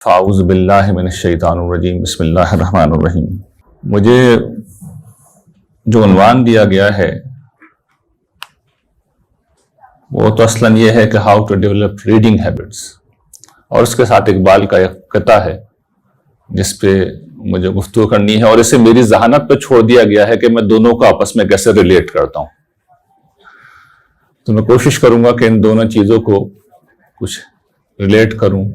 فاعوذ باللہ من الشیطان الرجیم بسم اللہ الرحمن الرحیم۔ مجھے جو عنوان دیا گیا ہے وہ تو اصلاً یہ ہے کہ how to develop reading habits, اور اس کے ساتھ اقبال کا ایک قطعہ ہے جس پہ مجھے گفتگو کرنی ہے، اور اسے میری ذہانت پہ چھوڑ دیا گیا ہے کہ میں دونوں کو آپس میں کیسے ریلیٹ کرتا ہوں۔ تو میں کوشش کروں گا کہ ان دونوں چیزوں کو کچھ ریلیٹ کروں۔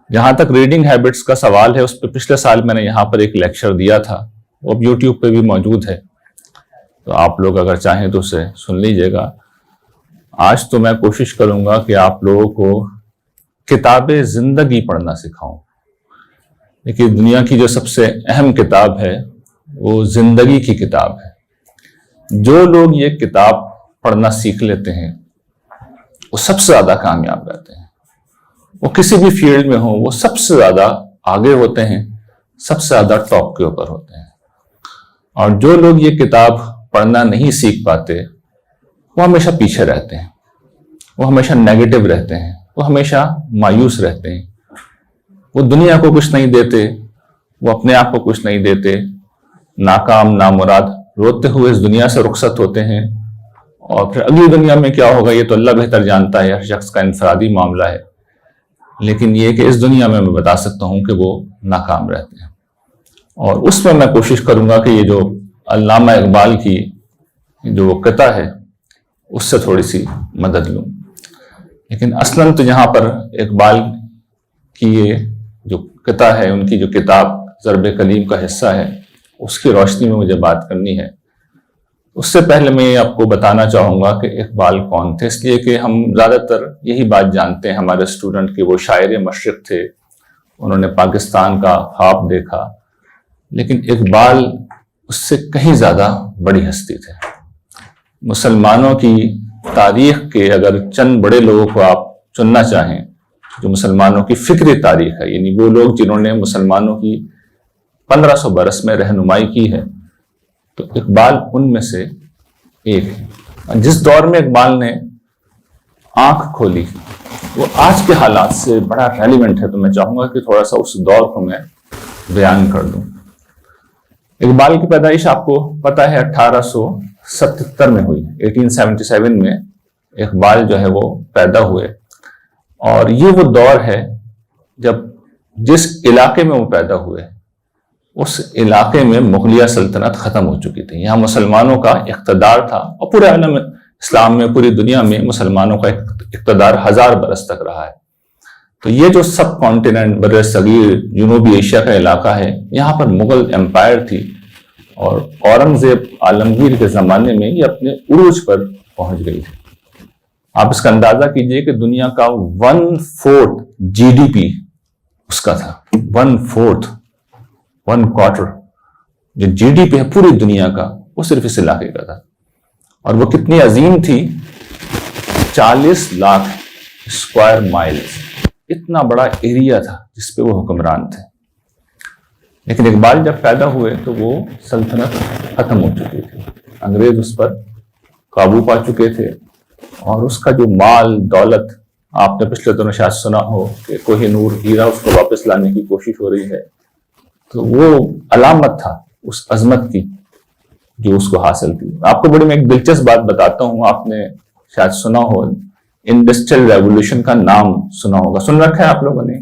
جہاں تک ریڈنگ ہیبٹس کا سوال ہے، اس پہ پچھلے سال میں نے یہاں پر ایک لیکچر دیا تھا، وہ اب یوٹیوب پہ بھی موجود ہے، تو آپ لوگ اگر چاہیں تو اسے سن لیجئے گا۔ آج تو میں کوشش کروں گا کہ آپ لوگوں کو کتاب زندگی پڑھنا سکھاؤں۔ دیکھیے، دنیا کی جو سب سے اہم کتاب ہے وہ زندگی کی کتاب ہے۔ جو لوگ یہ کتاب پڑھنا سیکھ لیتے ہیں وہ سب سے زیادہ کامیاب رہتے ہیں، وہ کسی بھی فیلڈ میں ہوں، وہ سب سے زیادہ آگے ہوتے ہیں، سب سے زیادہ ٹاپ کے اوپر ہوتے ہیں۔ اور جو لوگ یہ کتاب پڑھنا نہیں سیکھ پاتے وہ ہمیشہ پیچھے رہتے ہیں، وہ ہمیشہ نیگیٹو رہتے ہیں، وہ ہمیشہ مایوس رہتے ہیں، وہ دنیا کو کچھ نہیں دیتے، وہ اپنے آپ کو کچھ نہیں دیتے، ناکام نامراد روتے ہوئے اس دنیا سے رخصت ہوتے ہیں، اور پھر اگلی دنیا میں کیا ہوگا یہ تو اللہ بہتر جانتا ہے، ہر شخص کا انفرادی معاملہ ہے، لیکن یہ کہ اس دنیا میں بتا سکتا ہوں کہ وہ ناکام رہتے ہیں۔ اور اس میں کوشش کروں گا کہ یہ جو علامہ اقبال کی جو وہ قطعہ ہے اس سے تھوڑی سی مدد لوں۔ لیکن اصلاً تو یہاں پر اقبال کی یہ جو قطعہ ہے، ان کی جو کتاب ضرب کلیم کا حصہ ہے، اس کی روشنی میں مجھے بات کرنی ہے۔ اس سے پہلے میں آپ کو بتانا چاہوں گا کہ اقبال کون تھے، اس لیے کہ ہم زیادہ تر یہی بات جانتے ہیں ہمارے اسٹوڈنٹ کہ وہ شاعر مشرق تھے، انہوں نے پاکستان کا خواب دیکھا، لیکن اقبال اس سے کہیں زیادہ بڑی ہستی تھے۔ مسلمانوں کی تاریخ کے اگر چند بڑے لوگوں کو آپ چننا چاہیں جو مسلمانوں کی فکری تاریخ ہے، یعنی وہ لوگ جنہوں نے مسلمانوں کی 1500 برس میں رہنمائی کی ہے، تو اقبال ان میں سے ایک ہے۔ جس دور میں اقبال نے آنکھ کھولی وہ آج کے حالات سے بڑا ریلیونٹ ہے، تو میں چاہوں گا کہ تھوڑا سا اس دور کو میں بیان کر دوں۔ اقبال کی پیدائش آپ کو پتہ ہے 1877 میں ہوئی، 1877 میں اقبال جو ہے وہ پیدا ہوئے، اور یہ وہ دور ہے جب جس علاقے میں وہ پیدا ہوئے اس علاقے میں مغلیہ سلطنت ختم ہو چکی تھی، یہاں مسلمانوں کا اقتدار تھا، اور پورے عالم اسلام میں، پوری دنیا میں مسلمانوں کا اقتدار 1000 برس تک رہا ہے۔ تو یہ جو سب کانٹیننٹ بر صغیر جنوبی ایشیا کا علاقہ ہے، یہاں پر مغل امپائر تھی، اور اورنگزیب عالمگیر کے زمانے میں یہ اپنے عروج پر پہنچ گئی تھی۔ آپ اس کا اندازہ کیجئے کہ دنیا کا 1/4 GDP اس کا تھا، 1/4 1/4 جو GDP ہے پوری دنیا کا وہ صرف اس علاقے کا تھا، اور وہ کتنی عظیم تھی، 40 لاکھ اسکوائر مائلز، اتنا بڑا ایریا تھا جس پہ وہ حکمران تھے۔ لیکن اقبال جب پیدا ہوئے تو وہ سلطنت ختم ہو چکی تھی، انگریز اس پر قابو پا چکے تھے، اور اس کا جو مال دولت، آپ نے پچھلے دنوں شاید سنا ہو کہ کوہ نور ہیرا اس کو واپس لانے کی کوشش ہو رہی ہے، تو وہ علامت تھا اس عظمت کی جو اس کو حاصل تھی۔ آپ کو بڑی میں ایک دلچسپ بات بتاتا ہوں، آپ نے شاید سنا ہو، انڈسٹریل ریولوشن کا نام سنا ہوگا، سن رکھا ہے آپ لوگوں نے؟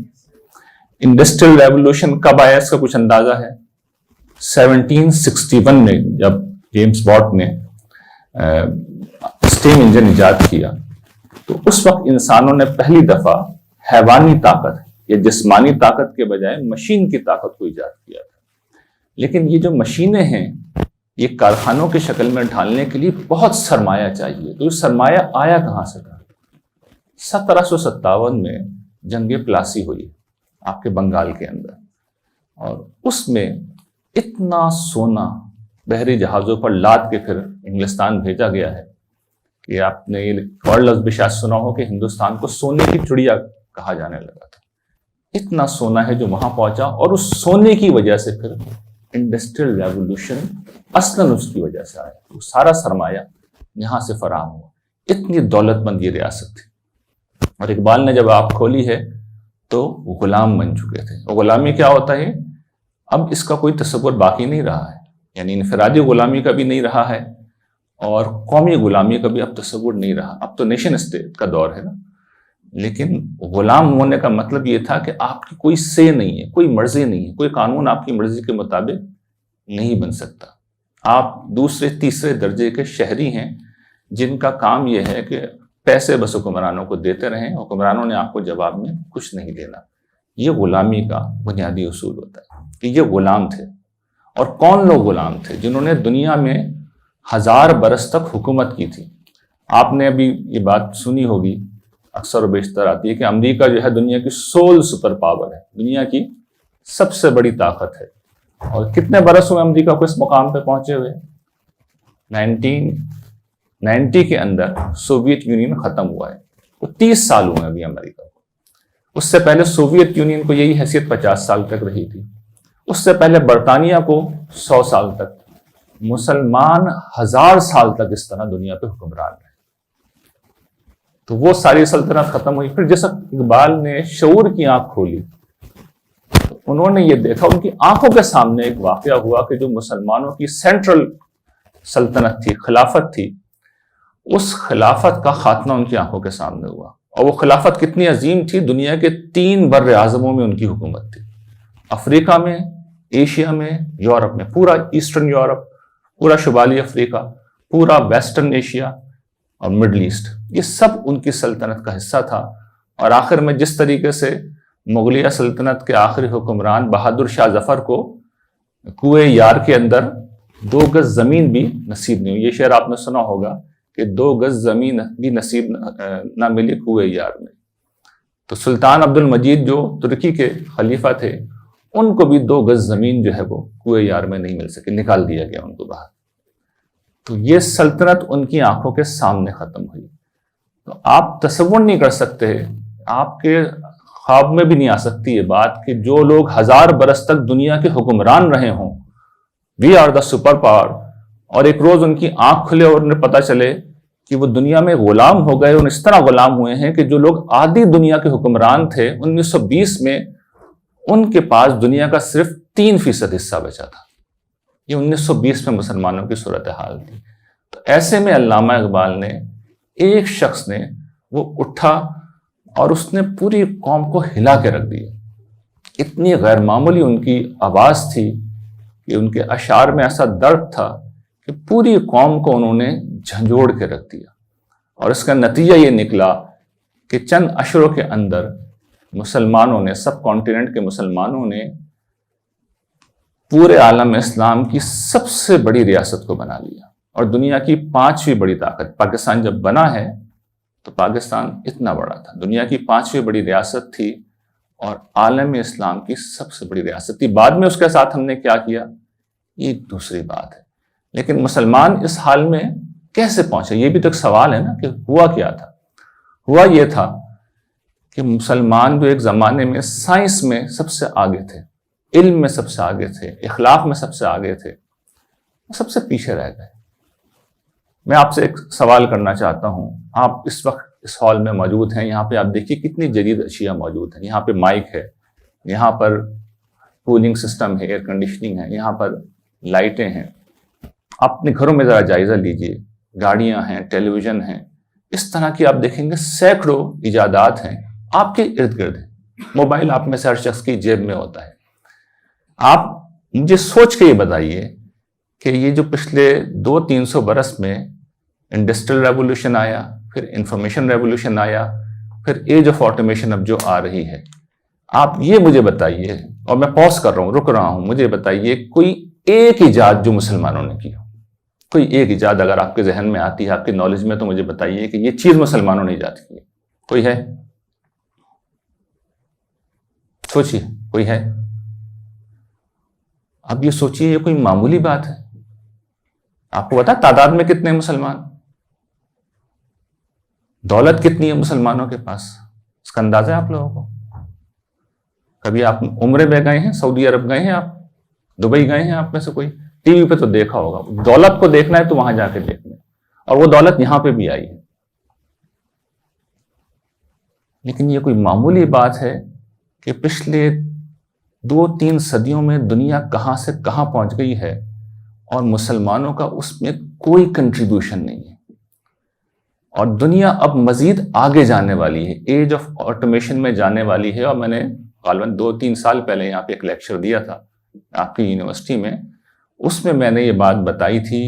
انڈسٹریل ریولوشن کب آیا اس کا کچھ اندازہ ہے؟ 1761 میں جب جیمز واٹ نے اسٹیم انجن ایجاد کیا، تو اس وقت انسانوں نے پہلی دفعہ حیوانی طاقت یا جسمانی طاقت کے بجائے مشین کی طاقت کو ایجاد کیا تھا۔ لیکن یہ جو مشینیں ہیں یہ کارخانوں کی شکل میں ڈھالنے کے لیے بہت سرمایہ چاہیے، تو یہ سرمایہ آیا کہاں سے تھا؟ 1757 میں جنگ پلاسی ہوئی آپ کے بنگال کے اندر، اور اس میں اتنا سونا بحری جہازوں پر لاد کے پھر انگلستان بھیجا گیا ہے کہ آپ نے یہ اور لفظ بھی شاید سنا ہو کہ ہندوستان کو سونے کی چڑیا کہا جانے لگا تھا۔ اتنا سونا ہے جو وہاں پہنچا، اور اس سونے کی وجہ سے پھر انڈسٹریل ریولوشن اصلاً اس کی وجہ سے آیا، وہ سارا سرمایہ یہاں سے فراہم ہوا، اتنی دولت مند یہ ریاست تھی۔ اور اقبال نے جب آپ کھولی ہے تو غلام بن چکے تھے. اور غلامی کیا ہوتا ہے؟ اب اس کا کوئی تصور باقی نہیں رہا ہے. یعنی انفرادی غلامی کا بھی نہیں رہا ہے اور قومی غلامی کا بھی اب تصور نہیں رہا. اب تو نیشن اسٹیٹ کا دور ہے نا. لیکن غلام ہونے کا مطلب یہ تھا کہ آپ کی کوئی سے نہیں ہے, کوئی مرضی نہیں ہے, کوئی قانون آپ کی مرضی کے مطابق نہیں بن سکتا. آپ دوسرے تیسرے درجے کے شہری ہیں جن کا کام یہ ہے کہ پیسے بس حکمرانوں کو دیتے رہیں, حکمرانوں نے آپ کو جواب میں کچھ نہیں دینا. یہ غلامی کا بنیادی اصول ہوتا ہے کہ یہ غلام تھے. اور کون لوگ غلام تھے؟ جنہوں نے دنیا میں 1000 برس تک حکومت کی تھی. آپ نے ابھی یہ بات سنی ہوگی, اکثر و بیشتر آتی ہے کہ امریکہ جو ہے دنیا کی سول سپر پاور ہے, دنیا کی سب سے بڑی طاقت ہے. اور کتنے برس ہوئے امریکہ کو اس مقام پہ پہنچے ہوئے؟ 1990 کے اندر سوویت یونین ختم ہوا ہے. وہ 30 سال ہوئے ابھی امریکہ کو. اس سے پہلے سوویت یونین کو یہی حیثیت 50 سال تک رہی تھی. اس سے پہلے برطانیہ کو 100 سال تک. مسلمان 1000 سال تک اس طرح دنیا پہ حکمران رہے. تو وہ ساری سلطنت ختم ہوئی. پھر جیسا اقبال نے شعور کی آنکھ کھولی, انہوں نے یہ دیکھا, ان کی آنکھوں کے سامنے ایک واقعہ ہوا کہ جو مسلمانوں کی سینٹرل سلطنت تھی, خلافت تھی, اس خلافت کا خاتمہ ان کی آنکھوں کے سامنے ہوا. اور وہ خلافت کتنی عظیم تھی, دنیا کے 3 بر اعظموں میں ان کی حکومت تھی. افریقہ میں, ایشیا میں, یورپ میں. پورا ایسٹرن یورپ, پورا شمالی افریقہ, پورا ویسٹرن ایشیا اور مڈل ایسٹ, یہ سب ان کی سلطنت کا حصہ تھا. اور آخر میں جس طریقے سے مغلیہ سلطنت کے آخری حکمران بہادر شاہ ظفر کو کوہ یار کے اندر 2 گز زمین بھی نصیب نہیں ہوئی. یہ شعر آپ نے سنا ہوگا کہ 2 گز زمین بھی نصیب نہ ملی کوہ یار میں. تو سلطان عبد المجید جو ترکی کے خلیفہ تھے, ان کو بھی 2 گز زمین جو ہے وہ کوہ یار میں نہیں مل سکی, نکال دیا گیا ان کو باہر. تو یہ سلطنت ان کی آنکھوں کے سامنے ختم ہوئی. تو آپ تصور نہیں کر سکتے, آپ کے خواب میں بھی نہیں آ سکتی یہ بات کہ جو لوگ 1000 برس تک دنیا کے حکمران رہے ہوں, we are the super power, اور ایک روز ان کی آنکھ کھلے اور انہیں پتہ چلے کہ وہ دنیا میں غلام ہو گئے. اور اس طرح غلام ہوئے ہیں کہ جو لوگ آدھی دنیا کے حکمران تھے 1920 میں, ان کے پاس دنیا کا صرف 3% حصہ بچا تھا. یہ 1920 میں مسلمانوں کی صورتحال تھی. تو ایسے میں علامہ اقبال نے, ایک شخص نے, وہ اٹھا اور اس نے پوری قوم کو ہلا کے رکھ دیا. اتنی غیر معمولی ان کی آواز تھی کہ ان کے اشعار میں ایسا درد تھا کہ پوری قوم کو انہوں نے جھنجھوڑ کے رکھ دیا. اور اس کا نتیجہ یہ نکلا کہ چند اشروں کے اندر مسلمانوں نے, سب کانٹیننٹ کے مسلمانوں نے پورے عالم اسلام کی سب سے بڑی ریاست کو بنا لیا. اور دنیا کی 5ویں بڑی طاقت, پاکستان جب بنا ہے تو پاکستان اتنا بڑا تھا, دنیا کی 5ویں بڑی ریاست تھی اور عالم اسلام کی سب سے بڑی ریاست تھی. بعد میں اس کے ساتھ ہم نے کیا کیا, یہ دوسری بات ہے. لیکن مسلمان اس حال میں کیسے پہنچے, یہ بھی تو ایک سوال ہے نا کہ ہوا کیا تھا. ہوا یہ تھا کہ مسلمان جو ایک زمانے میں سائنس میں سب سے آگے تھے, علم میں سب سے آگے تھے, اخلاق میں سب سے آگے تھے, سب سے پیچھے رہ گئے. میں آپ سے ایک سوال کرنا چاہتا ہوں. آپ اس وقت اس ہال میں موجود ہیں, یہاں پہ آپ دیکھیے کتنی جدید اشیاء موجود ہیں. یہاں پہ مائک ہے, یہاں پر کولنگ سسٹم ہے, ایئر کنڈیشننگ ہے, یہاں پر لائٹیں ہیں. آپ اپنے گھروں میں ذرا جائزہ لیجئے, گاڑیاں ہیں, ٹیلی ویژن ہیں, اس طرح کی آپ دیکھیں گے سینکڑوں ایجادات ہیں آپ کے ارد گرد ہیں. موبائل آپ میں سے ہر شخص کی جیب میں ہوتا ہے. آپ مجھے سوچ کے یہ بتائیے کہ یہ جو پچھلے 200-300 برس میں انڈسٹریل ریولوشن آیا, پھر انفارمیشن ریولوشن آیا, پھر ایج آف آٹومیشن اب جو آ رہی ہے, آپ یہ مجھے بتائیے, اور میں پاز کر رہا ہوں, رک رہا ہوں, مجھے بتائیے کوئی ایک ایجاد جو مسلمانوں نے کی ہو, کوئی ایک ایجاد اگر آپ کے ذہن میں آتی ہے, آپ کی نالج میں, تو مجھے بتائیے کہ یہ چیز مسلمانوں نے ایجاد کی ہے. کوئی ہے؟ سوچیے, کوئی ہے؟ اب یہ سوچیے, یہ کوئی معمولی بات ہے؟ آپ کو پتا تعداد میں کتنے مسلمان, دولت کتنی ہے مسلمانوں کے پاس, اس کا اندازہ ہے آپ لوگوں کو؟ کبھی آپ عمرے میں گئے ہیں, سعودی عرب گئے ہیں, آپ دبئی گئے ہیں, آپ میں سے کوئی ٹی وی پہ تو دیکھا ہوگا. دولت کو دیکھنا ہے تو وہاں جا کے دیکھنا ہے, اور وہ دولت یہاں پہ بھی آئی ہے. لیکن یہ کوئی معمولی بات ہے کہ پچھلے 2-3 صدیوں میں دنیا کہاں سے کہاں پہنچ گئی ہے اور مسلمانوں کا اس میں کوئی کنٹریبیوشن نہیں ہے، اور دنیا اب مزید آگے جانے والی ہے، ایج آف آٹومیشن میں جانے والی ہے۔ اور میں نے غالباً 2-3 سال پہلے یہاں پہ ایک لیکچر دیا تھا آپ کی یونیورسٹی میں، اس میں نے یہ بات بتائی تھی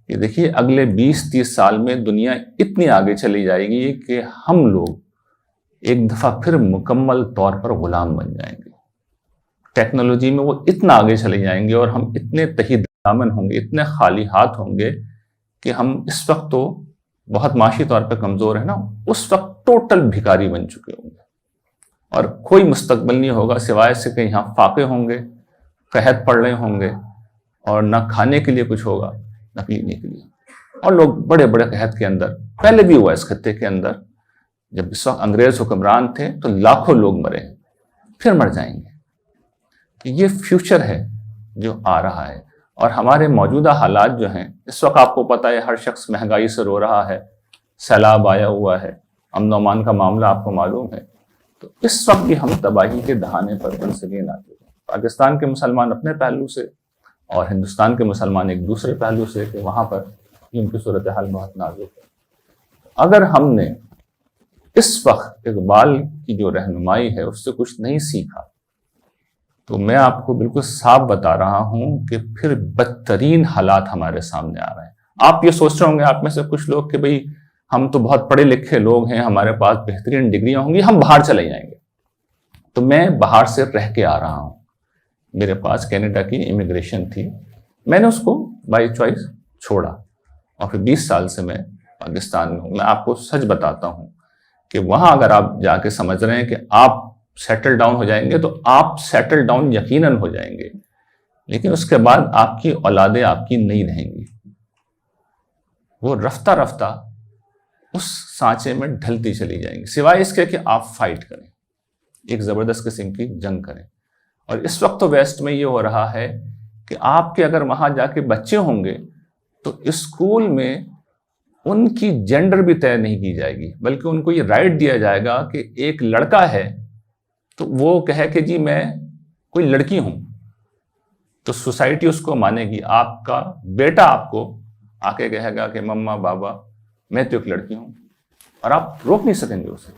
کہ دیکھیے اگلے 20-30 سال میں دنیا اتنی آگے چلی جائے گی کہ ہم لوگ ایک دفعہ پھر مکمل طور پر غلام بن جائیں گے۔ ٹیکنالوجی میں وہ اتنا آگے چلے جائیں گے اور ہم اتنے تحید دامن ہوں گے، اتنے خالی ہاتھ ہوں گے کہ ہم اس وقت تو بہت معاشی طور پہ کمزور ہے نا، اس وقت ٹوٹل بھکاری بن چکے ہوں گے، اور کوئی مستقبل نہیں ہوگا سوائے سے کہ یہاں فاقے ہوں گے، قحط پڑ رہے ہوں گے، اور نہ کھانے کے لیے کچھ ہوگا نہ پینے کے لیے۔ اور لوگ بڑے بڑے قحط کے اندر، پہلے بھی ہوا اس خطے کے اندر، جب اس وقت انگریز حکمران تھے تو لاکھوں لوگ مرے، پھر مر جائیں گے۔ کہ یہ فیوچر ہے جو آ رہا ہے، اور ہمارے موجودہ حالات جو ہیں اس وقت آپ کو پتہ ہے ہر شخص مہنگائی سے رو رہا ہے، سیلاب آیا ہوا ہے، امن و امان کا معاملہ آپ کو معلوم ہے، تو اس وقت بھی ہم تباہی کے دہانے پر بن سکیں نہ چکے۔ پاکستان کے مسلمان اپنے پہلو سے اور ہندوستان کے مسلمان ایک دوسرے پہلو سے، کہ وہاں پر ان کی صورتحال بہت نازک ہے۔ اگر ہم نے اس وقت اقبال کی جو رہنمائی ہے اس سے کچھ نہیں سیکھا تو میں آپ کو بالکل صاف بتا رہا ہوں کہ پھر بدترین حالات ہمارے سامنے آ رہے ہیں۔ آپ یہ سوچ رہے ہوں گے آپ میں سے کچھ لوگ کہ بھئی ہم تو بہت پڑھے لکھے لوگ ہیں، ہمارے پاس بہترین ڈگریاں ہوں گی، ہم باہر چلے جائیں گے۔ تو میں باہر سے رہ کے آ رہا ہوں، میرے پاس کینیڈا کی امیگریشن تھی، میں نے اس کو بائی چوائس چھوڑا، اور پھر 20 سال سے میں پاکستان میں ہوں۔ میں آپ کو سچ بتاتا ہوں کہ وہاں اگر آپ جا کے سمجھ رہے ہیں کہ آپ سیٹل ڈاؤن ہو جائیں گے، تو آپ سیٹل ڈاؤن یقیناً ہو جائیں گے، لیکن اس کے بعد آپ کی اولادیں آپ کی نہیں رہیں گی، وہ رفتہ رفتہ اس سانچے میں ڈھلتی چلی جائیں گی، سوائے اس کے کہ آپ فائٹ کریں، ایک زبردست قسم کی جنگ کریں۔ اور اس وقت تو ویسٹ میں یہ ہو رہا ہے کہ آپ کے اگر وہاں جا کے بچے ہوں گے تو اسکول میں ان کی جینڈر بھی طے نہیں کی جائے گی، بلکہ ان کو یہ رائٹ دیا جائے گا کہ ایک لڑکا ہے تو وہ کہے کہ جی میں کوئی لڑکی ہوں، تو سوسائٹی اس کو مانے گی۔ آپ کا بیٹا آپ کو آ کے کہے گا کہ مما بابا میں تو ایک لڑکی ہوں، اور آپ روک نہیں سکیں گے اسے۔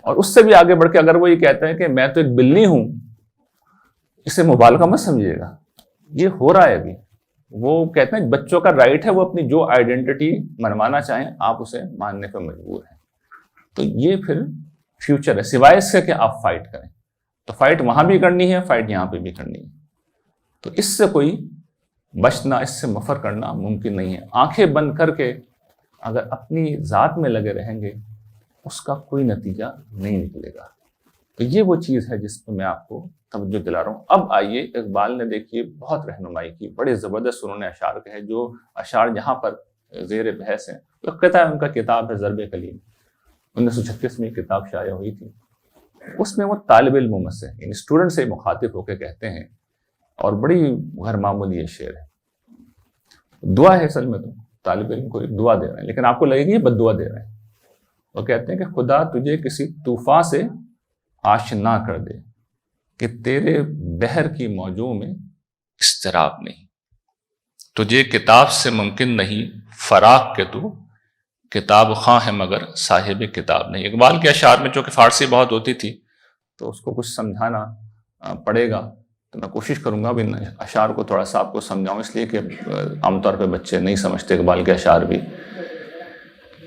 اور اس سے بھی آگے بڑھ کے اگر وہ یہ کہتا ہے کہ میں تو ایک بلی ہوں، اسے مبالغہ مت سمجھیے گا، یہ ہو رہا ہے ابھی۔ وہ کہتے ہیں بچوں کا رائٹ ہے وہ اپنی جو آئیڈینٹی منوانا چاہیں، آپ اسے ماننے پہ مجبور ہیں۔ تو یہ پھر فیوچر ہے، سوائے اس سے کہ آپ فائٹ کریں۔ تو فائٹ وہاں بھی کرنی ہے، فائٹ یہاں پہ بھی کرنی ہے۔ تو اس سے کوئی بچنا، اس سے مفر کرنا ممکن نہیں ہے۔ آنکھیں بند کر کے اگر اپنی ذات میں لگے رہیں گے اس کا کوئی نتیجہ نہیں نکلے گا۔ تو یہ وہ چیز ہے جس پہ میں آپ کو توجہ دلا رہا ہوں۔ اب آئیے، اقبال نے دیکھیے بہت رہنمائی کی، بڑے زبردست انہوں نے اشعار کہے، جو اشعار یہاں پر زیر بحث ہیں۔ ایک قطعہ ان کا کتاب ہے ضرب کلیم، 1936 میں کتاب شائع ہوئی تھی۔ اس میں وہ طالب علموں سے یعنی اسٹوڈنٹ سے مخاطب ہو کے کہتے ہیں، اور بڑی غیر معمولی یہ شعر ہے، دعا ہے اصل میں، تو طالب علم کو ایک دعا دے رہے ہیں، لیکن آپ کو لگے گی یہ بد دعا دے رہے ہیں۔ وہ کہتے ہیں کہ خدا تجھے کسی طوفان سے آشنا کر دے کہ تیرے بحر کی موجوں میں اضطراب نہیں، تجھے کتاب سے ممکن نہیں فراق کے تو کتاب خواں ہے مگر صاحب کتاب نہیں۔ اقبال کے اشعار میں چونکہ فارسی بہت ہوتی تھی تو اس کو کچھ سمجھانا پڑے گا، تو میں کوشش کروں گا اب ان اشعار کو تھوڑا سا آپ کو سمجھاؤں، اس لیے کہ عام طور پہ بچے نہیں سمجھتے اقبال کے اشعار بھی۔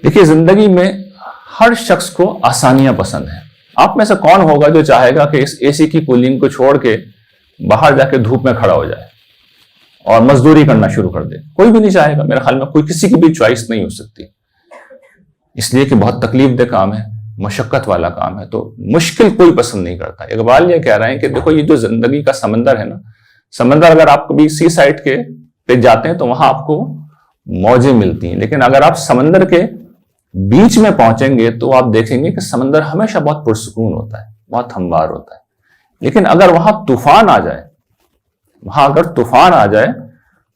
دیکھیے زندگی میں ہر شخص کو آسانیاں پسند ہیں۔ آپ میں سے کون ہوگا جو چاہے گا کہ اس اے سی کی کولنگ کو چھوڑ کے باہر جا کے دھوپ میں کھڑا ہو جائے اور مزدوری کرنا شروع کر دے؟ کوئی بھی نہیں چاہے گا، میرے خیال میں کوئی کسی کی بھی چوائس نہیں ہو سکتی، اس لیے کہ بہت تکلیف دہ کام ہے، مشقت والا کام ہے، تو مشکل کوئی پسند نہیں کرتا۔ اقبال یہ کہہ رہے ہیں کہ دیکھو یہ جو زندگی کا سمندر ہے نا، سمندر اگر آپ کبھی سی سائڈ کے پہ جاتے ہیں تو وہاں آپ کو موجیں ملتی ہیں، لیکن اگر آپ سمندر کے بیچ میں پہنچیں گے تو آپ دیکھیں گے کہ سمندر ہمیشہ بہت پرسکون ہوتا ہے، بہت ہموار ہوتا ہے۔ لیکن اگر وہاں طوفان آ جائے، وہاں اگر طوفان آ جائے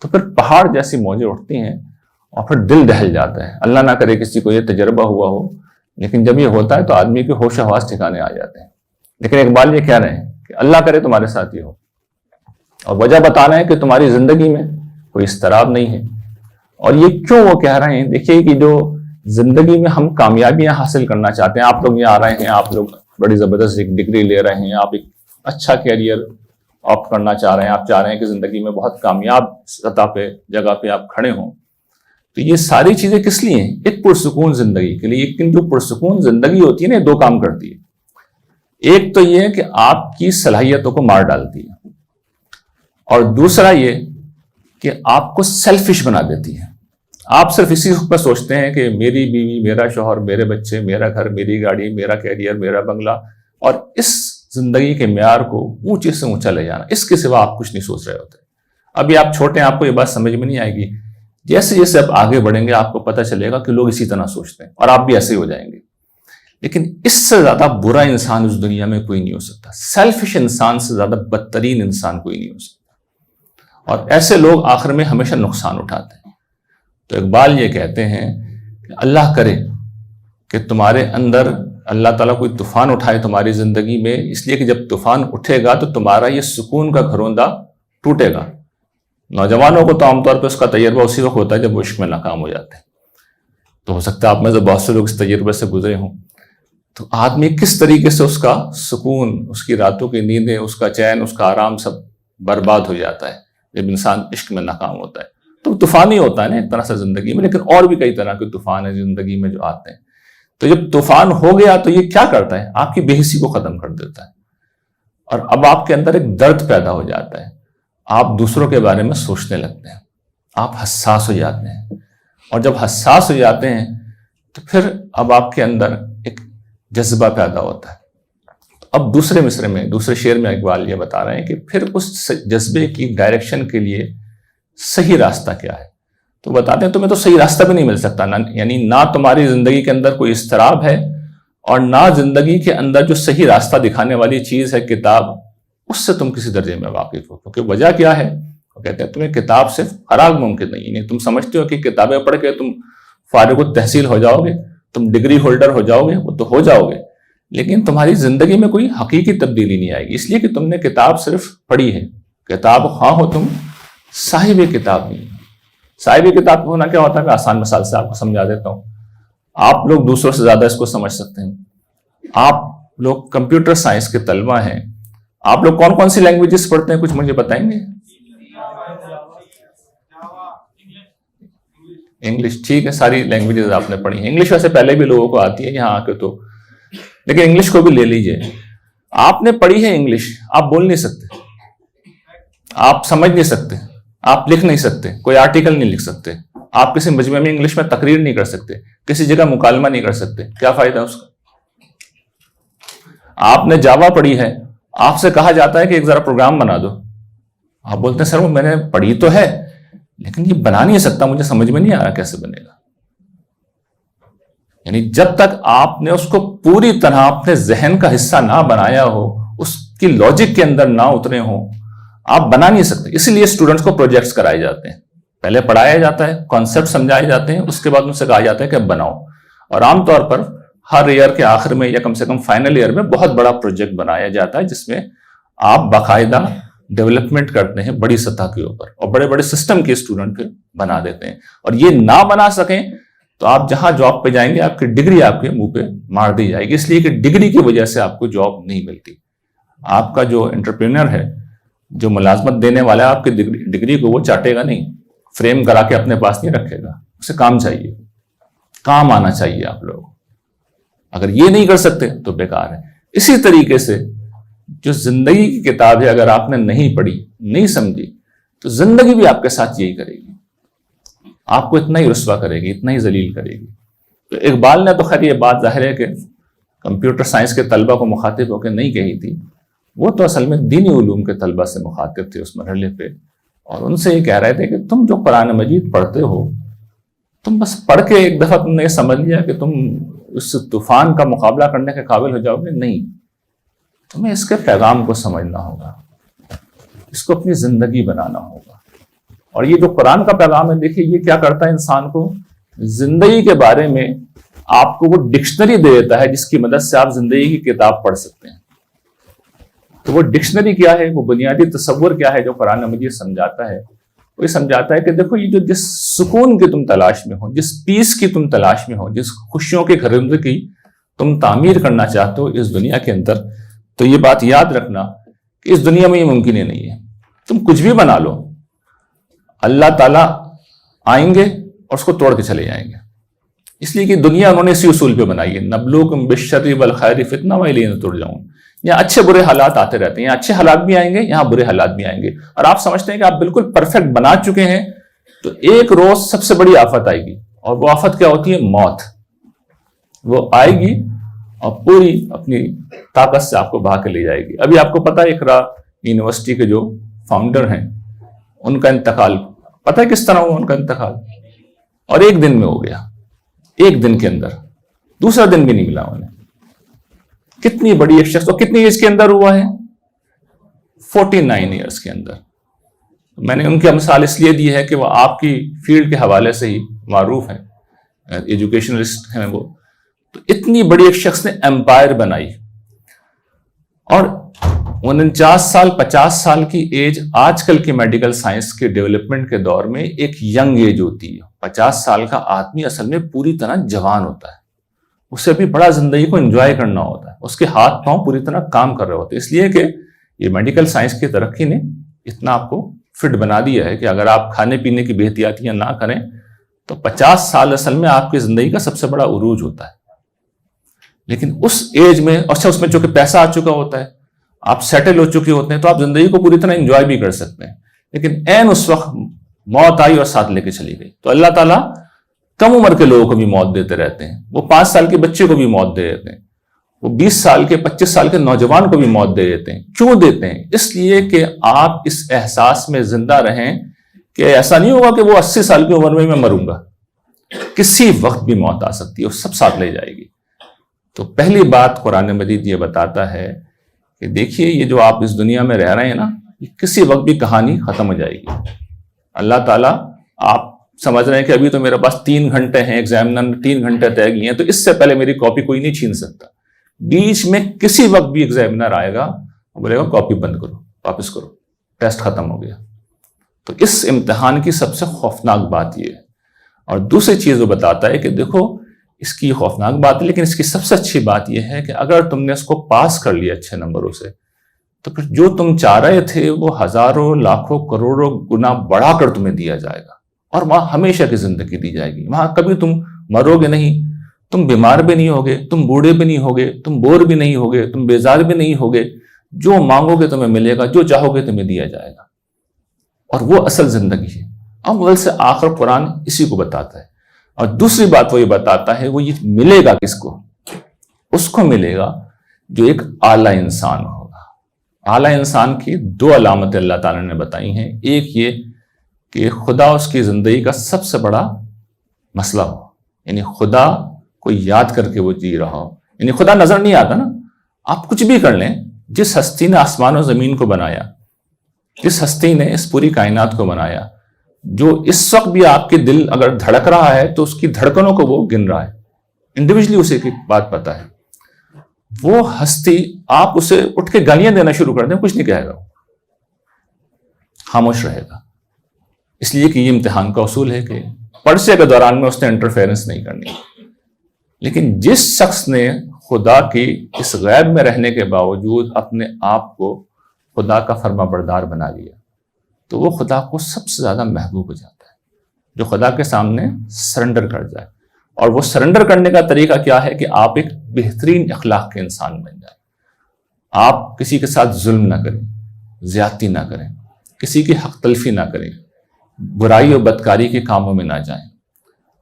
تو پھر پہاڑ جیسی موجیں اٹھتی ہیں اور پھر دل دہل جاتا ہے۔ اللہ نہ کرے کسی کو یہ تجربہ ہوا ہو، لیکن جب یہ ہوتا ہے تو آدمی کے ہوش و حواس ٹھکانے آ جاتے ہیں۔ لیکن اقبال یہ کہہ رہے ہیں کہ اللہ کرے تمہارے ساتھ یہ ہو، اور وجہ بتانا ہے کہ تمہاری زندگی میں کوئی اضطراب نہیں ہے۔ اور یہ کیوں وہ کہہ رہے ہیں؟ دیکھیے کہ جو زندگی میں ہم کامیابیاں حاصل کرنا چاہتے ہیں، آپ لوگ یہاں آ رہے ہیں، آپ لوگ بڑی زبردست ایک ڈگری لے رہے ہیں، آپ ایک اچھا کیریئر آپٹ کرنا چاہ رہے ہیں، آپ چاہ رہے ہیں کہ زندگی میں بہت کامیاب سطح پہ جگہ پہ آپ کھڑے ہوں، تو یہ ساری چیزیں کس لیے ہیں؟ ایک پرسکون زندگی کے لیے۔ لیکن جو پرسکون زندگی ہوتی ہے نا، دو کام کرتی ہے۔ ایک تو یہ ہے کہ آپ کی صلاحیتوں کو مار ڈالتی ہے، اور دوسرا یہ کہ آپ کو سیلفش بنا دیتی ہے۔ آپ صرف اسی پر سوچتے ہیں کہ میری بیوی، میرا شوہر، میرے بچے، میرا گھر، میری گاڑی، میرا کیریئر، میرا بنگلہ، اور اس زندگی کے معیار کو اونچے سے اونچا لے جانا، اس کے سوا آپ کچھ نہیں سوچ رہے ہوتے۔ ابھی آپ چھوٹے ہیں، آپ کو یہ بات سمجھ میں نہیں آئے گی، جیسے جیسے آپ آگے بڑھیں گے آپ کو پتہ چلے گا کہ لوگ اسی طرح سوچتے ہیں، اور آپ بھی ایسے ہی ہو جائیں گے۔ لیکن اس سے زیادہ برا انسان اس دنیا میں کوئی نہیں ہو سکتا، سیلفش انسان سے زیادہ بدترین انسان کوئی نہیں ہو سکتا، اور ایسے لوگ آخر میں ہمیشہ نقصان اٹھاتے ہیں۔ تو اقبال یہ کہتے ہیں کہ اللہ کرے کہ تمہارے اندر اللہ تعالیٰ کوئی طوفان اٹھائے تمہاری زندگی میں، اس لیے کہ جب طوفان اٹھے گا تو تمہارا یہ سکون کا گھروندہ ٹوٹے گا۔ نوجوانوں کو تو عام طور پہ اس کا تجربہ اسی وقت ہوتا ہے جب وہ عشق میں ناکام ہو جاتے ہیں، تو ہو سکتا ہے آپ میں سے بہت سے لوگ اس تجربے سے گزرے ہوں۔ تو آدمی کس طریقے سے اس کا سکون، اس کی راتوں کی نیندیں، اس کا چین، اس کا آرام سب برباد ہو جاتا ہے جب انسان عشق میں ناکام ہوتا ہے۔ تو طوفان ہی ہوتا ہے نا ایک طرح سے زندگی میں، لیکن اور بھی کئی طرح کے طوفان ہیں زندگی میں جو آتے ہیں۔ تو جب طوفان ہو گیا تو یہ کیا کرتا ہے؟ آپ کی بے حسی کو ختم کر دیتا ہے، اور اب آپ کے اندر ایک درد پیدا ہو جاتا ہے، آپ دوسروں کے بارے میں سوچنے لگتے ہیں، آپ حساس ہو جاتے ہیں، اور جب حساس ہو جاتے ہیں تو پھر اب آپ کے اندر ایک جذبہ پیدا ہوتا ہے۔ اب دوسرے مصرے میں، دوسرے شعر میں اقبال یہ بتا رہے ہیں کہ پھر اس جذبے کی ڈائریکشن کے لیے صحیح راستہ کیا ہے؟ تو بتاتے ہیں تمہیں تو صحیح راستہ بھی نہیں مل سکتا، یعنی نہ تمہاری زندگی کے اندر کوئی اضطراب ہے، اور نہ زندگی کے اندر جو صحیح راستہ دکھانے والی چیز ہے کتاب، اس سے تم کسی درجے میں واقف ہو۔ کیونکہ وجہ کیا ہے؟ وہ کہتے ہیں تمہیں کتاب سے فراغ ممکن نہیں، یعنی تم سمجھتے ہو کہ کتابیں پڑھ کے تم فارغ التحصیل ہو جاؤ گے، تم ڈگری ہولڈر ہو جاؤ گے، وہ تو ہو جاؤ گے، لیکن تمہاری زندگی میں کوئی حقیقی تبدیلی نہیں آئے گی، اس لیے کہ تم نے کتاب صرف پڑھی ہے۔ کتاب خواہ ہو تم، صاحب کتاب نہیں۔ صاحب کتاب ہونا کیا ہوتا ہے؟ میں آسان مثال سے آپ کو سمجھا دیتا ہوں۔ آپ لوگ دوسروں سے زیادہ اس کو سمجھ سکتے ہیں۔ آپ لوگ کمپیوٹر سائنس کے طلبہ ہیں، آپ لوگ کون کون سی لینگویجز پڑھتے ہیں؟ کچھ مجھے بتائیں گے؟ انگلش، ٹھیک ہے، ساری لینگویجز آپ نے پڑھی ہیں۔ انگلش ویسے پہلے بھی لوگوں کو آتی ہے یہاں آ کے، تو لیکن انگلش کو بھی لے لیجئے۔ آپ نے پڑھی ہے انگلش، آپ بول نہیں سکتے، آپ سمجھ نہیں سکتے، آپ لکھ نہیں سکتے، کوئی آرٹیکل نہیں لکھ سکتے، آپ کسی مجمع میں انگلش میں تقریر نہیں کر سکتے، کسی جگہ مکالمہ نہیں کر سکتے، کیا فائدہ اس کا؟ آپ نے جاوا پڑھی ہے، آپ سے کہا جاتا ہے کہ ایک ذرا پروگرام بنا دو، آپ بولتے ہیں سر وہ میں نے پڑھی تو ہے لیکن یہ بنا نہیں سکتا، مجھے سمجھ میں نہیں آ رہا کیسے بنے گا۔ یعنی جب تک آپ نے اس کو پوری طرح اپنے ذہن کا حصہ نہ بنایا ہو، اس کی لاجک کے اندر نہ اترے ہوں، آپ بنا نہیں سکتے۔ اسی لیے اسٹوڈنٹس کو پروجیکٹس کرائے جاتے ہیں، پہلے پڑھایا جاتا ہے، کانسیپٹ سمجھائے جاتے ہیں، اس کے بعد ان سے کہا جاتا ہے کہ اب بناؤ، اور عام طور پر ہر ایئر کے آخر میں یا کم سے کم فائنل ایئر میں بہت بڑا پروجیکٹ بنایا جاتا ہے جس میں آپ باقاعدہ ڈیولپمنٹ کرتے ہیں بڑی سطح کے اوپر، اور بڑے بڑے سسٹم کے اسٹوڈنٹ پھر بنا دیتے ہیں، اور یہ نہ بنا سکیں تو آپ جہاں جاب پہ جائیں گے آپ کی ڈگری آپ کے منہ پہ مار دی جائے گی، اس لیے کہ ڈگری کی وجہ سے آپ کو جاب نہیں ملتی۔ آپ کا جو انٹرپرینر ہے، جو ملازمت دینے والا ہے، آپ کی ڈگری کو وہ چاٹے گا نہیں، فریم کرا کے اپنے پاس نہیں رکھے گا، اسے کام چاہیے، کام آنا چاہیے آپ لوگ۔ اگر یہ نہیں کر سکتے تو بیکار ہے۔ اسی طریقے سے جو زندگی کی کتاب ہے، اگر آپ نے نہیں پڑھی، نہیں سمجھی، تو زندگی بھی آپ کے ساتھ یہی کرے گی، آپ کو اتنا ہی رسوا کرے گی، اتنا ہی ذلیل کرے گی۔ تو اقبال نے تو خیر یہ بات ظاہر ہے کہ کمپیوٹر سائنس کے طلبہ کو مخاطب ہو کے نہیں کہی تھی، وہ تو اصل میں دینی علوم کے طلبہ سے مخاطب تھے اس مرحلے پہ، اور ان سے یہ کہہ رہے تھے کہ تم جو قرآن مجید پڑھتے ہو، تم بس پڑھ کے ایک دفعہ تم نے یہ سمجھ لیا کہ تم اس طوفان کا مقابلہ کرنے کے قابل ہو جاؤ گے، نہیں، تمہیں اس کے پیغام کو سمجھنا ہوگا، اس کو اپنی زندگی بنانا ہوگا۔ اور یہ جو قرآن کا پیغام ہے، دیکھیے یہ کیا کرتا ہے، انسان کو زندگی کے بارے میں آپ کو وہ ڈکشنری دے دیتا ہے جس کی مدد سے آپ زندگی کی کتاب پڑھ سکتے ہیں۔ تو وہ ڈکشنری کیا ہے، وہ بنیادی تصور کیا ہے جو قرآن مجید سمجھاتا ہے؟ وہ یہ سمجھاتا ہے کہ دیکھو یہ جس سکون کی تم تلاش میں ہو، جس پیس کی تم تلاش میں ہو، جس خوشیوں کے گھرندے کی تم تعمیر کرنا چاہتے ہو اس دنیا کے اندر، تو یہ بات یاد رکھنا کہ اس دنیا میں یہ ممکن ہی نہیں ہے۔ تم کچھ بھی بنا لو، اللہ تعالیٰ آئیں گے اور اس کو توڑ کے چلے جائیں گے۔ اس لیے کہ دنیا انہوں نے اسی اصول پہ بنائی ہے، نبلوکم بالشر والخیر فتنہ والینا ترجعون۔ یہاں اچھے برے حالات آتے رہتے ہیں، یہاں اچھے حالات بھی آئیں گے، یہاں برے حالات بھی آئیں گے، اور آپ سمجھتے ہیں کہ آپ بالکل پرفیکٹ بنا چکے ہیں، تو ایک روز سب سے بڑی آفت آئے گی، اور وہ آفت کیا ہوتی ہے؟ موت۔ وہ آئے گی اور پوری اپنی طاقت سے آپ کو بہا کے لے جائے گی۔ ابھی آپ کو پتا ہے اقرا یونیورسٹی کے جو فاؤنڈر ہیں ان کا انتقال، پتہ ہے کس طرح ہوا ان کا انتقال؟ اور ایک دن میں ہو گیا، ایک دن کے اندر، دوسرا دن بھی نہیں ملا انہیں۔ کتنی بڑی ایک شخص، اور کتنی ایج کے اندر ہوا ہے؟ 49 ایئرس کے اندر۔ میں نے ان کی مثال اس لیے دی ہے کہ وہ آپ کی فیلڈ کے حوالے سے ہی معروف ہیں، ایجوکیشنلسٹ ہیں وہ۔ تو اتنی بڑی ایک شخص نے امپائر بنائی، اور 49 سال 50 سال کی ایج آج کل کی میڈیکل سائنس کے ڈیولپمنٹ کے دور میں ایک ینگ ایج ہوتی ہے۔ 50 سال کا آدمی اصل میں پوری طرح جوان ہوتا ہے، اسے بھی بڑا زندگی کو انجوائے کرنا ہوتا ہے، اس کے ہاتھ پاؤں پوری طرح کام کر رہے ہوتے ہیں۔ اس لیے کہ یہ میڈیکل سائنس کی ترقی نے اتنا آپ کو فٹ بنا دیا ہے کہ اگر آپ کھانے پینے کی بے احتیاطیاں نہ کریں تو 50 سال اصل میں آپ کی زندگی کا سب سے بڑا عروج ہوتا ہے۔ لیکن اس ایج میں، اچھا اس میں چونکہ پیسہ آ چکا ہوتا ہے، آپ سیٹل ہو چکے ہوتے ہیں، تو آپ زندگی کو پوری طرح انجوائے بھی کر سکتے ہیں۔ لیکن عین اس وقت موت آئی اور ساتھ لے کے چلی گئی۔ تو اللہ تعالیٰ کم عمر کے لوگوں کو بھی موت دیتے رہتے ہیں، وہ 5 سال کے بچے کو بھی موت دے دیتے ہیں، وہ 20 سال کے 25 سال کے نوجوان کو بھی موت دے دیتے ہیں۔ کیوں دیتے ہیں؟ اس لیے کہ آپ اس احساس میں زندہ رہیں کہ ایسا نہیں ہوگا کہ وہ 80 سال کی عمر میں مروں گا، کسی وقت بھی موت آ سکتی ہے، وہ سب ساتھ لے جائے گی۔ تو پہلی بات قرآن مجید یہ بتاتا ہے کہ دیکھیے یہ جو آپ اس دنیا میں رہ رہے ہیں نا، یہ کسی وقت بھی کہانی ختم ہو جائے گی۔ اللہ تعالیٰ، آپ سمجھ رہے ہیں کہ ابھی تو میرے پاس 3 گھنٹے ہیں، ایگزامنر نے 3 گھنٹے طے کیے ہیں، تو اس سے پہلے میری کاپی کوئی نہیں چھین سکتا۔ بیچ میں کسی وقت بھی ایگزامنر آئے گا، وہ بولے گا کاپی بند کرو، واپس کرو، ٹیسٹ ختم ہو گیا۔ تو اس امتحان کی سب سے خوفناک بات یہ ہے۔ اور دوسری چیز وہ بتاتا ہے کہ دیکھو اس کی خوفناک بات ہے، لیکن اس کی سب سے اچھی بات یہ ہے کہ اگر تم نے اس کو پاس کر لیا اچھے نمبروں سے، تو پھر جو تم چاہ رہے تھے وہ ہزاروں لاکھوں کروڑوں گنا بڑھا کر تمہیں دیا جائے گا، اور وہاں ہمیشہ کی زندگی دی جائے گی۔ وہاں کبھی تم مرو گے نہیں، تم بیمار بھی نہیں ہوگے، تم بوڑھے بھی نہیں ہوگے، تم بور بھی نہیں ہوگے، تم بیزار بھی نہیں ہوگے، جو مانگو گے تمہیں ملے گا، جو چاہو گے تمہیں دیا جائے گا، اور وہ اصل زندگی ہے۔ اول سے آخر قرآن اسی کو بتاتا ہے۔ اور دوسری بات وہ یہ بتاتا ہے، وہ یہ ملے گا کس کو؟ اس کو ملے گا جو ایک اعلیٰ انسان ہوگا۔ اعلیٰ انسان کی 2 علامتیں اللہ تعالیٰ نے بتائی ہیں۔ ایک یہ کہ خدا اس کی زندگی کا سب سے بڑا مسئلہ ہو، یعنی خدا کو یاد کر کے وہ جی رہا ہو، یعنی خدا نظر نہیں آتا نا۔ آپ کچھ بھی کر لیں، جس ہستی نے آسمان و زمین کو بنایا، جس ہستی نے اس پوری کائنات کو بنایا، جو اس وقت بھی آپ کے دل اگر دھڑک رہا ہے تو اس کی دھڑکنوں کو وہ گن رہا ہے، انڈیویجلی اسے کی بات پتہ ہے۔ وہ ہستی، آپ اسے اٹھ کے گالیاں دینا شروع کر دیں، کچھ نہیں کہے گا، خاموش رہے گا۔ اس لیے کہ یہ امتحان کا اصول ہے کہ پرچے کے دوران میں اس نے انٹرفیرنس نہیں کرنی۔ لیکن جس شخص نے خدا کی اس غیب میں رہنے کے باوجود اپنے آپ کو خدا کا فرما بردار بنا لیا، تو وہ خدا کو سب سے زیادہ محبوب ہو جاتا ہے، جو خدا کے سامنے سرنڈر کر جائے۔ اور وہ سرنڈر کرنے کا طریقہ کیا ہے کہ آپ ایک بہترین اخلاق کے انسان بن جائیں۔ آپ کسی کے ساتھ ظلم نہ کریں، زیادتی نہ کریں، کسی کی حق تلفی نہ کریں، برائی اور بدکاری کے کاموں میں نہ جائیں۔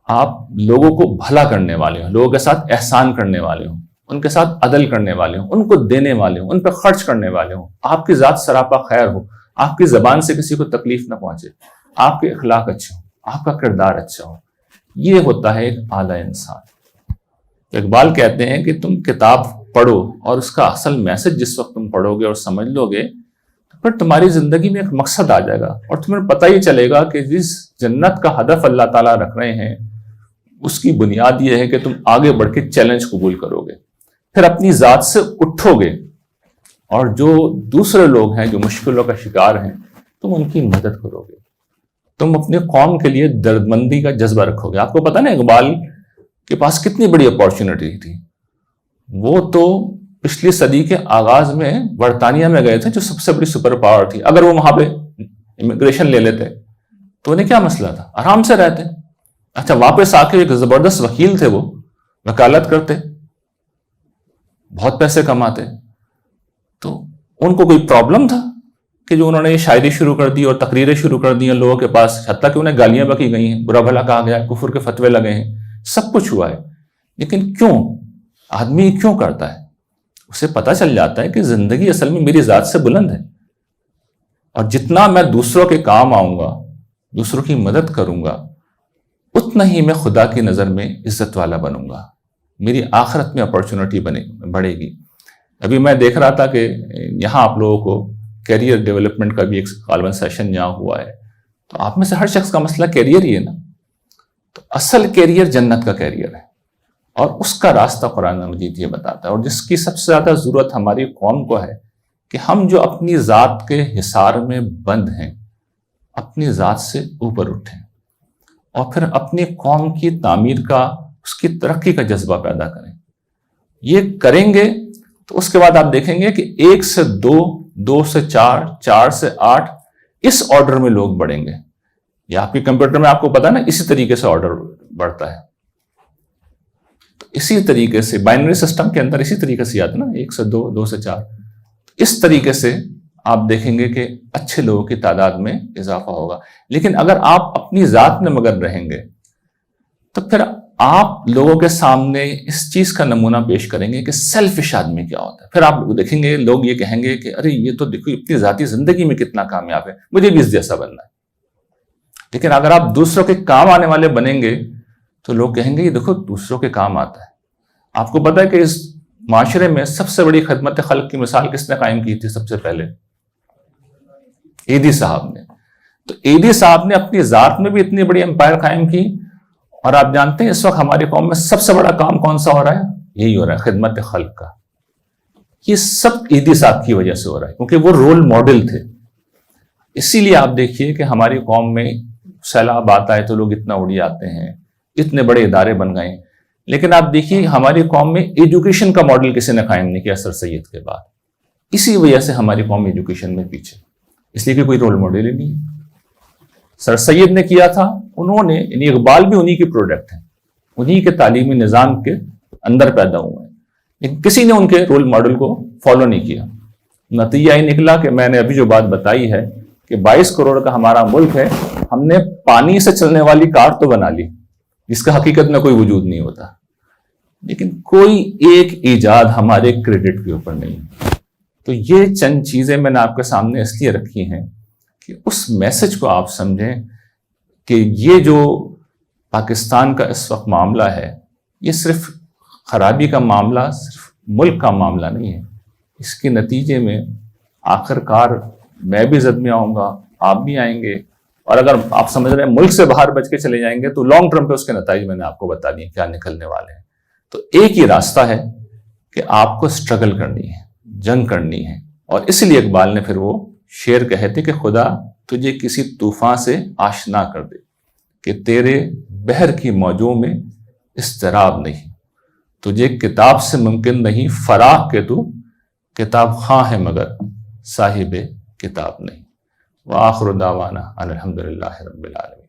آپ لوگوں کو بھلا کرنے والے ہوں، لوگوں کے ساتھ احسان کرنے والے ہوں، ان کے ساتھ عدل کرنے والے ہوں، ان کو دینے والے ہوں، ان پہ خرچ کرنے والے ہوں، آپ کی ذات سراپا خیر ہو، آپ کی زبان سے کسی کو تکلیف نہ پہنچے، آپ کے اخلاق اچھے ہوں، آپ کا کردار اچھا ہو۔ یہ ہوتا ہے ایک اعلیٰ انسان۔ اقبال کہتے ہیں کہ تم کتاب پڑھو اور اس کا اصل میسج جس وقت تم پڑھو گے اور سمجھ لو گے، تو پھر تمہاری زندگی میں ایک مقصد آ جائے گا، اور تمہیں پتہ ہی چلے گا کہ جس جنت کا ہدف اللہ تعالیٰ رکھ رہے ہیں اس کی بنیاد یہ ہے کہ تم آگے بڑھ کے چیلنج قبول کرو گے، پھر اپنی ذات سے اٹھو گے، اور جو دوسرے لوگ ہیں جو مشکلوں کا شکار ہیں تم ان کی مدد کرو گے، تم اپنی قوم کے لیے دردمندی کا جذبہ رکھو گے۔ آپ کو پتہ نا اقبال کے پاس کتنی بڑی اپارچونٹی تھی، وہ تو پچھلی صدی کے آغاز میں برطانیہ میں گئے تھے جو سب سے بڑی سپر پاور تھی، اگر وہ وہاں پہ امیگریشن لے لیتے تو انہیں کیا مسئلہ تھا، آرام سے رہتے۔ اچھا واپس آ کے ایک زبردست وکیل تھے، وہ وکالت کرتے، بہت پیسے کماتے، تو ان کو کوئی پرابلم تھا کہ جو انہوں نے یہ شاعری شروع کر دی اور تقریریں شروع کر دی ہیں لوگوں کے پاس، حتیٰ کہ انہیں گالیاں بکی گئی ہیں، برا بھلا کہا گیا ہے، کفر کے فتوے لگے ہیں، سب کچھ ہوا ہے، لیکن کیوں آدمی کیوں کرتا ہے؟ اسے پتہ چل جاتا ہے کہ زندگی اصل میں میری ذات سے بلند ہے، اور جتنا میں دوسروں کے کام آؤں گا، دوسروں کی مدد کروں گا، اتنا ہی میں خدا کی نظر میں عزت والا بنوں گا، میری آخرت میں اپرچونٹی بڑھے گی۔ ابھی میں دیکھ رہا تھا کہ یہاں آپ لوگوں کو کیریئر ڈیولپمنٹ کا بھی ایک غالباً سیشن یہاں ہوا ہے، تو آپ میں سے ہر شخص کا مسئلہ کیریئر ہی ہے نا، تو اصل کیریئر جنت کا کیریئر ہے، اور اس کا راستہ قرآن مجید یہ بتاتا ہے، اور جس کی سب سے زیادہ ضرورت ہماری قوم کو ہے کہ ہم جو اپنی ذات کے حصار میں بند ہیں، اپنی ذات سے اوپر اٹھیں اور پھر اپنی قوم کی تعمیر کا، اس کی ترقی کا جذبہ پیدا کریں۔ یہ کریں گے تو اس کے بعد آپ دیکھیں گے کہ 1 سے 2، 2 سے 4، 4 سے 8 اس آرڈر میں لوگ بڑھیں گے۔ یا آپ کے کمپیوٹر میں آپ کو پتا نا اسی طریقے سے آرڈر بڑھتا ہے، تو اسی طریقے سے بائنری سسٹم کے اندر اسی طریقے سے آتا نا، 1 سے 2، 2 سے 4، اس طریقے سے آپ دیکھیں گے کہ اچھے لوگوں کی تعداد میں اضافہ ہوگا۔ لیکن اگر آپ اپنی ذات میں مگن رہیں گے تو پھر آپ لوگوں کے سامنے اس چیز کا نمونہ پیش کریں گے کہ سیلفش آدمی کیا ہوتا ہے۔ پھر آپ دیکھیں گے لوگ یہ کہیں گے کہ ارے یہ تو دیکھو اپنی ذاتی زندگی میں کتنا کامیاب ہے، مجھے بھی اس جیسا بننا ہے۔ لیکن اگر آپ دوسروں کے کام آنے والے بنیں گے تو لوگ کہیں گے یہ دیکھو دوسروں کے کام آتا ہے۔ آپ کو پتا ہے کہ اس معاشرے میں سب سے بڑی خدمت خلق کی مثال کس نے قائم کی تھی سب سے پہلے؟ ایدی صاحب نے۔ تو ایدی صاحب نے اپنی ذات میں بھی اتنی بڑی امپائر قائم کی، اور آپ جانتے ہیں اس وقت ہماری قوم میں سب سے بڑا کام کون سا ہو رہا ہے؟ یہی ہو رہا ہے، خدمت خلق کا۔ یہ سب ایدی صاحب کی وجہ سے ہو رہا ہے، کیونکہ وہ رول ماڈل تھے۔ اسی لیے آپ دیکھیے کہ ہماری قوم میں سیلاب آتا ہے تو لوگ اتنا اڑی آتے ہیں، اتنے بڑے ادارے بن گئے ہیں، لیکن آپ دیکھیے ہماری قوم میں ایجوکیشن کا ماڈل کسی نے قائم نہیں کیا سر سید کے بعد۔ اسی وجہ سے ہماری قوم ایجوکیشن میں پیچھے، اس لیے کہ کوئی رول ماڈل ہی نہیں ہے۔ سر سید نے کیا تھا، انہوں نے، یعنی اقبال بھی انہی کی پروڈکٹ ہیں، انہی کے تعلیمی نظام کے اندر پیدا ہوئے ہیں، لیکن کسی نے ان کے رول ماڈل کو فالو نہیں کیا۔ نتیجہ یہ نکلا کہ میں نے ابھی جو بات بتائی ہے کہ 22 کروڑ کا ہمارا ملک ہے، ہم نے پانی سے چلنے والی کار تو بنا لی جس کا حقیقت میں کوئی وجود نہیں ہوتا، لیکن کوئی ایک ایجاد ہمارے کریڈٹ کے اوپر نہیں۔ تو یہ چند چیزیں میں نے آپ کے سامنے اس لیے رکھی ہیں کہ اس میسج کو آپ سمجھیں کہ یہ جو پاکستان کا اس وقت معاملہ ہے، یہ صرف خرابی کا معاملہ، صرف ملک کا معاملہ نہیں ہے۔ اس کے نتیجے میں آخر کار میں بھی زد میں آؤں گا، آپ بھی آئیں گے، اور اگر آپ سمجھ رہے ہیں ملک سے باہر بچ کے چلے جائیں گے تو لانگ ٹرم پہ اس کے نتائج میں نے آپ کو بتا دیے کیا نکلنے والے ہیں۔ تو ایک ہی راستہ ہے کہ آپ کو سٹرگل کرنی ہے، جنگ کرنی ہے، اور اس لیے اقبال نے پھر وہ شعر کہے تھے کہ خدا تجھے کسی طوفان سے آشنا کر دے کہ تیرے بحر کی موجوں میں اضطراب نہیں، تجھے کتاب سے ممکن نہیں فراق کہ تو کتاب خواں ہے مگر صاحب کتاب نہیں۔ وآخر دعوانا الحمدللہ رب العالمین۔